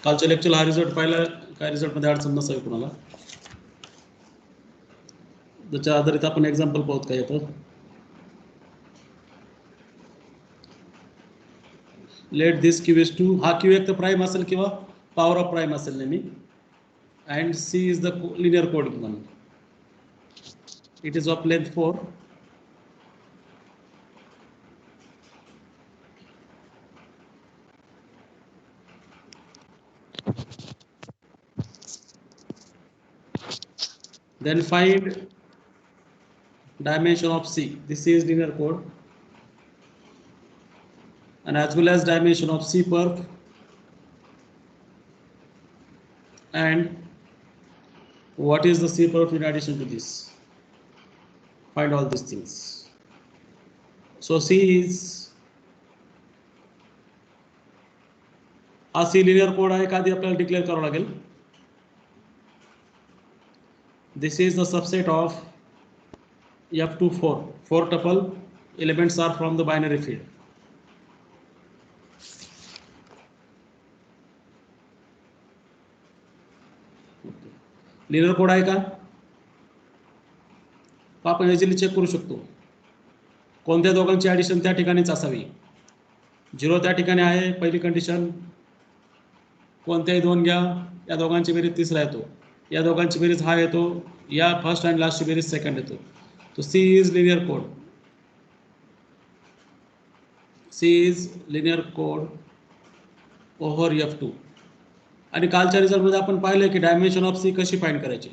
कालच्या लेक्चरला हा रिझल्ट पाहिला, काय रिझल्ट मध्ये अडचण नसावी कुणाला. त्याच्या आधारित आपण एक्झाम्पल पाहूत काय येतं. Let this Q is two, हा क्यू एक तर प्राईम असेल किंवा पॉवर ऑफ प्राईम असेल नेहमी, and C is the linear code given. It is of length 4. Then find dimension of C. This is linear code, and as well as dimension of C perf, and what is the C perf in addition to this. Find all these things. So C is C linear code आहे का आधी आपल्याला declare करावं लागेल. This is the subset of F to 4. 4 tuple elements are from the binary field. Linear code आहे का आपण easily check करू शकतो. कोणत्या दोघांची ॲडिशन त्या ठिकाणीच असावी. 0 त्या ठिकाणी आहे पहिली कंडिशन. कोणत्याही दोन घ्या, या दोघांची बेरीज तिसरा येतो, या दोघांची बेरीज हा येतो, या फर्स्ट अँड लास्टची बेरीज सेकंड येतो. तो C is linear code. C is linear code over F2. आणि कालच्या रिझल्टमध्ये आपण पाहिलं की डायमेन्शन ऑफ सी कशी फाइंड करायची.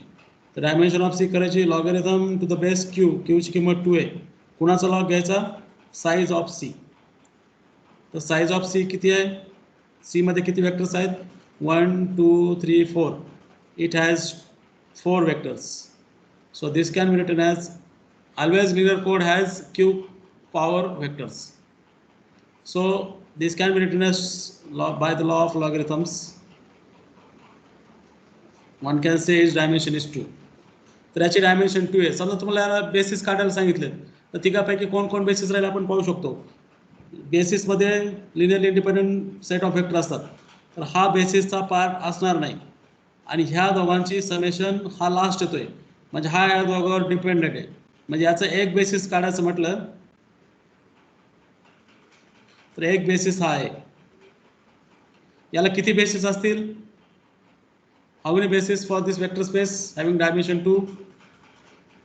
तर डायमेन्शन ऑफ सी करायची logarithm to the base Q. क्यूची किंमत 2 आहे. कुणाचा लॉग घ्यायचा, साईज ऑफ सी. तर साईज ऑफ सी किती आहे, सी मध्ये किती वेक्टर्स आहेत, 1 2 3 4. It has 4 vectors. So this can be written as, always linear code has q power vectors. So this can be written as by the law of logarithms. One can say its dimension is 2. तर याची dimension 2 आहे. समजा तुम्हाला basis काढायला सांगितले तर तिघापैकी कोण कोण बेसिस राहील आपण पाहू शकतो. बेसिसमध्ये linearly independent set of vector असतात. तर हा बेसिसचा पार्ट असणार नाही, आणि ह्या दोघांची समेशन हा लास्ट येतोय, म्हणजे हा या दोघांवर डिपेंडेंट आहे. म्हणजे याचं एक बेसिस काढायचं म्हटलं तर एक बेसिस हा आहे. याला किती बेसिस असतील, how many basis for this vector space having dimension 2.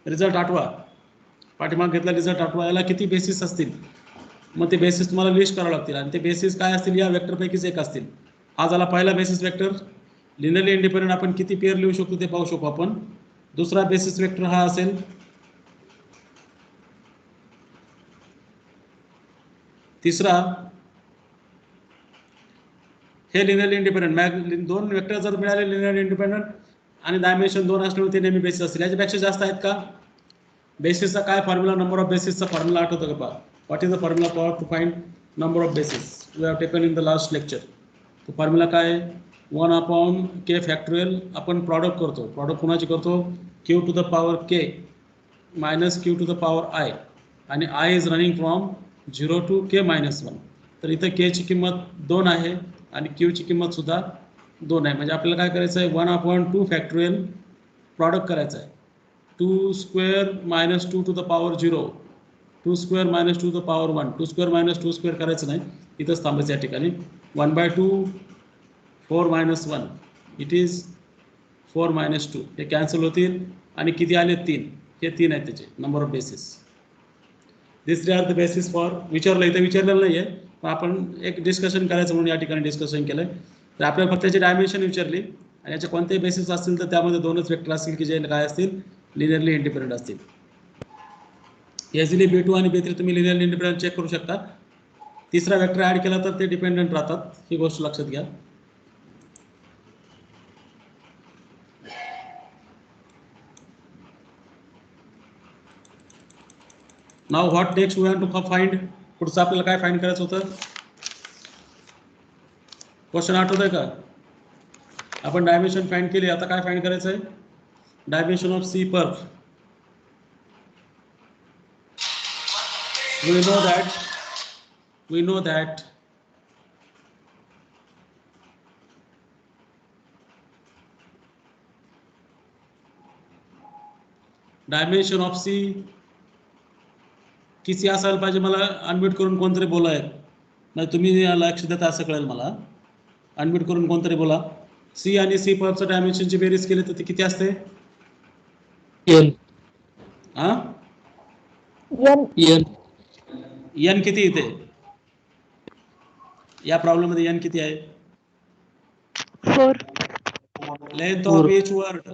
Result आठवा, पाठीमाग घेतला रिझल्ट आठवा. याला किती बेसिस असतील, मग ते बेसिस तुम्हाला लिस्ट करावं लागतील, आणि ते बेसिस काय असतील, या वेक्टरपैकीच एक असतील. हा झाला पहिला बेसिस वेक्टर. लिनियरली इंडिपेंडंट आपण किती पेअर लिहू शकतो ते पाहू शकू आपण. दुसरा बेसिस वेक्टर हा असेल, तिसरा हे लिनियरली इंडिपेंडंट. दोन वेक्टर जर मिळाले लिनियरली इंडिपेंडंट आणि डायमेन्शन 2 असल्यामुळे ते नेहमी बेसिस असतील. याच्यापेक्षा जास्त आहेत का, बेसिसचा काय फॉर्म्युला, नंबर ऑफ बेसिसचा फॉर्म्युला आठवतो का पहा. What is the formula for to find number of basis, we have taken in the last lecture. तो फॉर्म्युला काय, 1/k फॅक्टोरियल. आपण प्रॉडक्ट करतो, प्रॉडक्ट कोणाची करतो, q to the power k minus q to the power i, आणि i is running from 0 to k minus 1. तर इथं k ची किंमत 2 आहे आणि q ची किंमत सुद्धा 2 आहे. म्हणजे आपल्याला काय करायचं आहे, 1/2 फॅक्टोरियल प्रॉडक्ट करायचं आहे. 2 square minus 2 to the power 0, 2 square minus 2 to the power 1. 2 square minus 2 square करायचं नाही, इथंच थांबायचं या ठिकाणी. 1/2 4 मायनस 1, इट इज 4 मायनस 2. हे कॅन्सल होतील आणि किती आले, 3. हे 3 आहेत त्याचे number of basis. This are the basis for, विचारलं इथं विचारलेलं नाही आहे, पण आपण एक डिस्कशन करायचं म्हणून या ठिकाणी डिस्कशन केलं. तर आपल्याला फक्त त्याची डायमेन्शन विचारली, आणि याचे कोणतेही बेसिस असतील तर त्यामध्ये 2च वेक्टर असतील की जे काय असतील, लिनियरली इंडिपेंडंट असतील. इझिली B2 आणि B3 तुम्ही लिनियरली इंडिपेंडंट चेक करू शकता. तिसरा वेक्टर ॲड केला तर ते डिपेंडंट राहतात, ही गोष्ट लक्षात घ्या. Now what next we want to find. पुढचं आपल्याला काय फाइंड करायचं होतं, क्वेश्चन आठवतंय का. आपण डायमेन्शन फाइंड केली, आता काय फाइंड करायचं आहे, dimension of C perp. we know that dimension of C किती असायला पाहिजे, मला अनम्यूट करून कोणतरी बोलाय, म्हणजे तुम्ही लक्ष देता असं कळेल मला. अनम्यूट करून कोणतरी बोला. सी आणि सी पर्पचं डायमेन्शनची बेरीज केली तर ते किती असते? एन. हा, एन. एन किती इथे या प्रॉब्लेम मध्ये? एन किती आहे? 4. Length of each word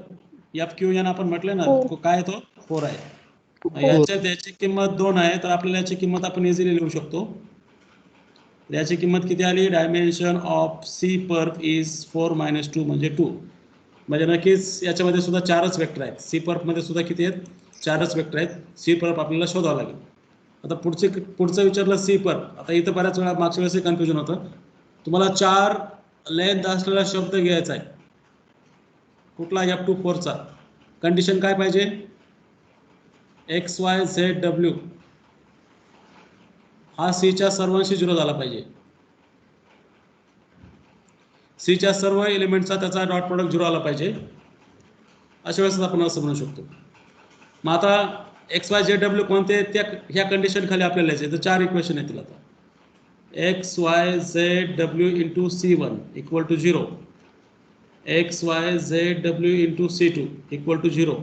F Q N आपण म्हटलं ना, काय तो 4 आहे. याच्यात याची किंमत 2 आहे, तर आपल्याला याची किंमत आपण इझिली लिहू शकतो. याची किंमत किती आली? Dimension of C perp is 4 - 2 म्हणजे 2. म्हणजे नक्कीच याच्यामध्ये सुद्धा 4च वेक्टर आहेत. सी पर्प मध्ये सुद्धा किती आहेत? 4च वेक्टर आहेत. सी पर्प आपल्याला शोधावं लागेल. आता पुढचं विचारलं सी पर्प. आता इथं बऱ्याच वेळा मागच्या वेळेस कन्फ्युजन होतं. तुम्हाला 4 लेंथ असलेला शब्द घ्यायचा आहे, कुठला? F24चा. कंडिशन काय पाहिजे? XYZW हा सीच्या सर्वांशी 0 झाला पाहिजे. सीच्या सर्व एलिमेंटचा त्याचा डॉट प्रोडक्ट 0 आला पाहिजे. अशा वेळेस आपण असं म्हणू शकतो. मग आता XYZW कोणते? त्या ह्या कंडिशन खाली आपल्याला यायचे. तर 4 इक्वेशन येतील आता. XYZW × C1 = 0, XYZW × C2 = 0,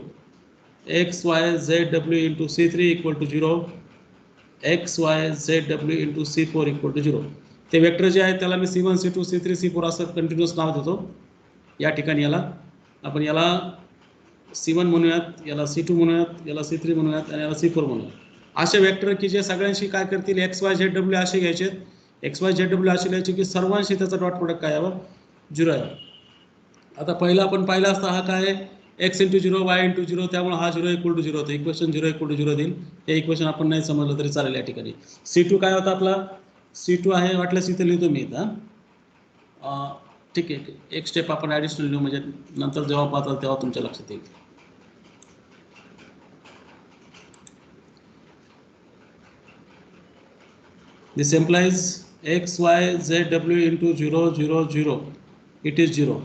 XYZW × C3 = 0, XYZW × C4 = 0. ते वेक्टर जे आहेत त्याला मी C1 C2 C3 C4 असं कंटिन्युअस नाव देतो. या ठिकाणी याला आपण याला C1 म्हणूयात, याला C2 म्हणूयात, याला C3 म्हणूयात आणि याला C4 म्हणूयात. असे वेक्टर की जे सगळ्यांशी काय करतील? XYZW असे घ्यायचे. XYZW असे घ्यायचे की सर्वांशी त्याचा डॉट प्रोडक्ट काय यावं? 0 यावं. आता पहिला आपण पाहिला असता हा काय? x × 0 y × 0, त्यामुळे हा 0 = 0 होतं. इक्वेशन 0 = 0 देईल. हे इक्वेशन आपण नाही समजलं तरी चालेल. या ठिकाणी C2 काय होता आपला? C2 आहे, वाटल्यास इथे लिहितो मी इथं. ठीक आहे, एक स्टेप आपण ॲडिशनल लिहू, म्हणजे नंतर जेव्हा पाहताल तेव्हा तुमच्या लक्षात येईल. This implies XYZW × 0 0 0 it is 0.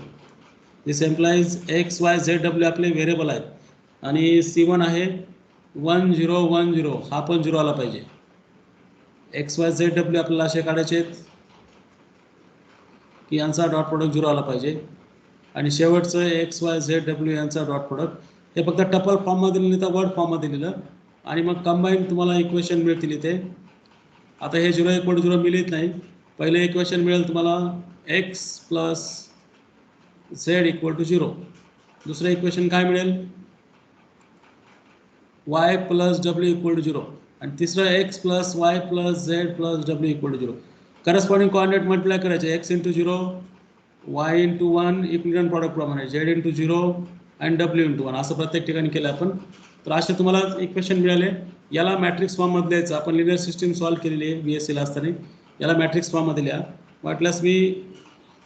This implies XYZW आपले व्हेरिएबल आहेत आणि C1 आहे 1 0 1 0, हा पण 0 आला पाहिजे. XYZW आपल्याला असे काढायचे आहेत की यांचा डॉट प्रोडक्ट 0 आला पाहिजे. आणि शेवटचं XYZW यांचा डॉट प्रोडक्ट हे फक्त टपल फॉर्ममध्ये लिहिलं तर वर्ड फॉर्ममध्ये लिहिलं आणि मग कंबाईन तुम्हाला इक्वेशन मिळतील इथे. आता हे 0 = 0 मी लिहित नाही. पहिले इक्वेशन मिळेल तुम्हाला x + z = 0. दुसरं इक्वेशन काय मिळेल? y + w = 0. आणि तिसरं x + y + z + w = 0. Corresponding coordinate multiply करायचे. x × 0, y × 1 इक्विव्हॅलेंट प्रॉडक्ट प्रमाणे, z × 0 आणि w × 1 असं प्रत्येक ठिकाणी केलं आपण. तर असे तुम्हाला इक्वेशन मिळाले. याला मॅट्रिक्स फॉर्ममध्ये द्यायचं. आपण लिनियर सिस्टीम सॉल्व्ह केलेली आहे BScला असताना. याला मॅट्रिक्स फॉर्ममध्ये लिहा. वाटल्यास मी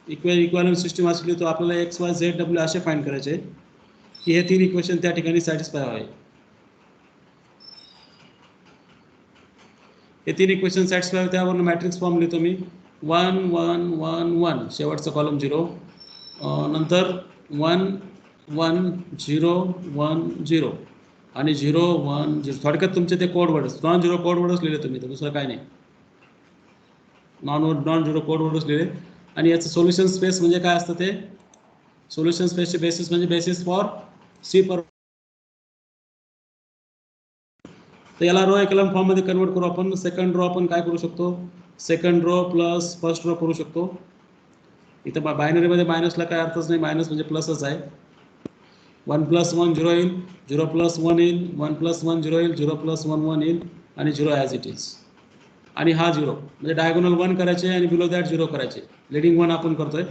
इक्विव्हॅलेंट सिस्टीम असली तर आपल्याला XYZW असे फाइंड करायचे की हे 3 इक्वेशन त्या ठिकाणी सॅटिस्फाय व्हावे. हे 3 इक्वेशन सॅटिस्फाय व्हावे, त्यावरून मॅट्रिक्स फॉर्म लिहितो मी. 1 1 1 1 शेवटचा कॉलम 0, नंतर 1 1 0 1 0 आणि 0 1 0. थोडक्यात तुमचे ते code words, non zero code वर्डच लिहिले तुम्ही, तर दुसरं काय नाही. नॉन झिरो कोड वर्डच लिहिले. आणि याचं सोल्युशन स्पेस म्हणजे काय असतं? ते सोल्युशन स्पेसचे बेसिस म्हणजे बेसिस फॉर सी पर्प. तर याला रो एकलम फॉर्ममध्ये कन्वर्ट करू आपण. सेकंड रो आपण काय करू शकतो? Second row plus first row करू शकतो. इथं बायनरीमध्ये मायनसला काय अर्थच नाही, मायनस म्हणजे प्लसच आहे. 1 + 1 0 येईल, 0 + 1 येईल, 1 + 1 0 येईल, 0 + 1 1 येईल आणि 0 ॲज इट इज. आणि हा 0 म्हणजे डायगोनल 1 करायचे आणि बिलो दॅट 0 करायचे. लिडिंग 1 आपण करतोय.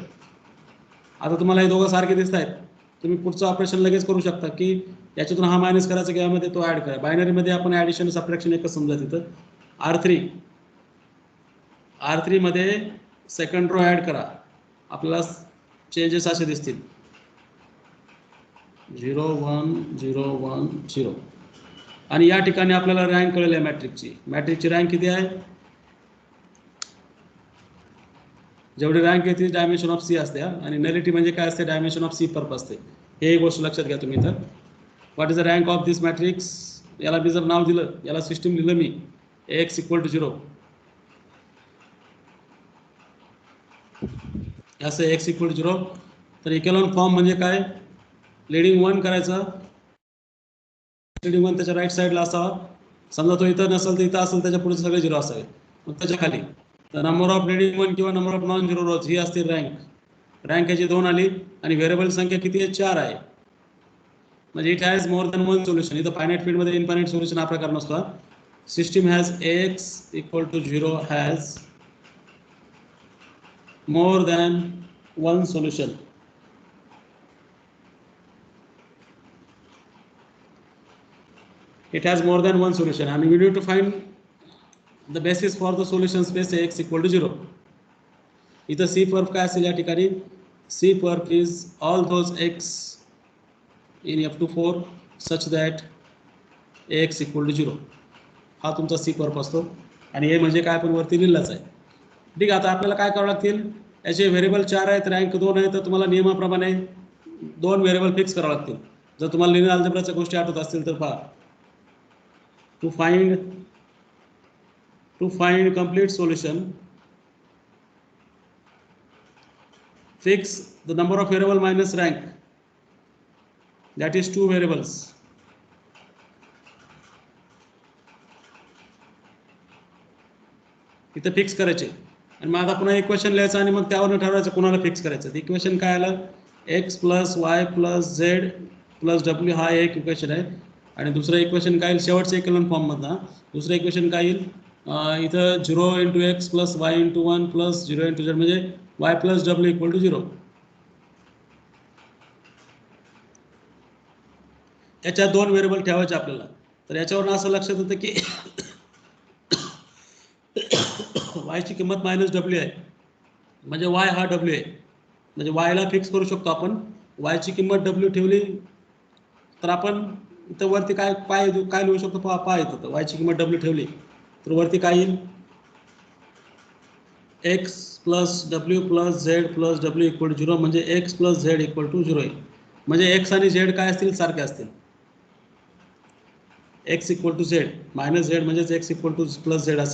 आता तुम्हाला हे दोघं सारखे दिसत आहेत. तुम्ही पुढचं ऑपरेशन लगेच करू शकता की याच्यातून हा मायनस करायचा की यामध्ये तो ॲड करा. बायनरीमध्ये आपण ॲडिशन सबट्रॅक्शन एकच समजा. तिथं R3 मध्ये सेकंड रो ॲड करा. आपल्याला चेंजेस असे दिसतील 0 1 0 1 0. आणि या ठिकाणी आपल्याला रँक कळेल आहे मॅट्रिक्सची रँक किती आहे? जेवढी रँक येते डायमेन्शन ऑफ सी असते. आणि नलिटी म्हणजे काय असते? डायमेन्शन ऑफ सी पर्प असते. हे एक गोष्ट लक्षात घ्या तुम्ही. तर what is the rank of this matrix. याला मी जर नाव दिलं, याला सिस्टीम लिहिलं मी x = 0, असं x = 0. तर इकेलॉन फॉर्म म्हणजे काय, लीडिंग 1 करायचं, लीडिंग 1 त्याच्या राईट साईडला असावा. समजा तो इथं नसेल तर इथं असेल, त्याच्या पुढे सगळे 0 असावे. मग त्याच्या खाली नंबर ऑफ लीडिंग 1 किंवा नंबर ऑफ नॉन झिरो रोज ही असते रँक. रँक याची 2 आली आणि व्हेरिएबल संख्या किती आहे, 4 आहे. म्हणजे it has more than 1 solution. इथं फायनाईट फील्डमध्ये इनफायनाईट सोल्युशन हा प्रकार नसतो. System has x = 0 has more than one solution. It has more than one solution and we need to find the basis for the solution space x = 0. इथं C perf काय असेल या ठिकाणी, C perf is all those x in F24 such that x = 0. हा तुमचा C perf असतो आणि हे म्हणजे काय आपण वरती लिहिलाच आहे. ठीक आहे. आता आपल्याला काय करावं लागतील, याचे व्हेरिएबल 4 आहेत, रँक 2 आहे, तर तुम्हाला नियमाप्रमाणे 2 व्हेरिएबल फिक्स करावं लागतील. जर तुम्हाला लिनिअर अल्जेब्राच्या गोष्टी आठवत असतील तर पहा. To find complete solution, fix the number of variable minus rank, that is 2 variables. इथं फिक्स करायचे आणि मग आता पुन्हा इक्वेशन लिहायचं आणि मग त्यावरून ठरवायचं कोणाला फिक्स करायचं. इक्वेशन काय आलं, x + y + z + w हा एक इक्वेशन आहे. आणि दुसरं इक्वेशन काय येईल, शेवटचं इक्वेशन फॉर्ममधनं दुसरं इक्वेशन काय येईल, इथं 0 × x + y × 1 + 0 × z म्हणजे y + w = 0. याच्यात 2 व्हेरिएबल ठेवायचे आपल्याला. तर याच्यावरून असं लक्षात येतं की y ची किंमत -w आहे, म्हणजे y हा w आहे. म्हणजे y ला फिक्स करू शकतो आपण. y ची किंमत w ठेवली तर आपण इथं वरती काय लिहू शकतो, पहा इथं. तर y ची किंमत w ठेवली तर वरती काय येईल, x + w + z + w = 0 म्हणजे x + z = 0 आहे. म्हणजे x आणि z काय असतील, सारखे असतील. x = z, -z म्हणजेच x + z असेल.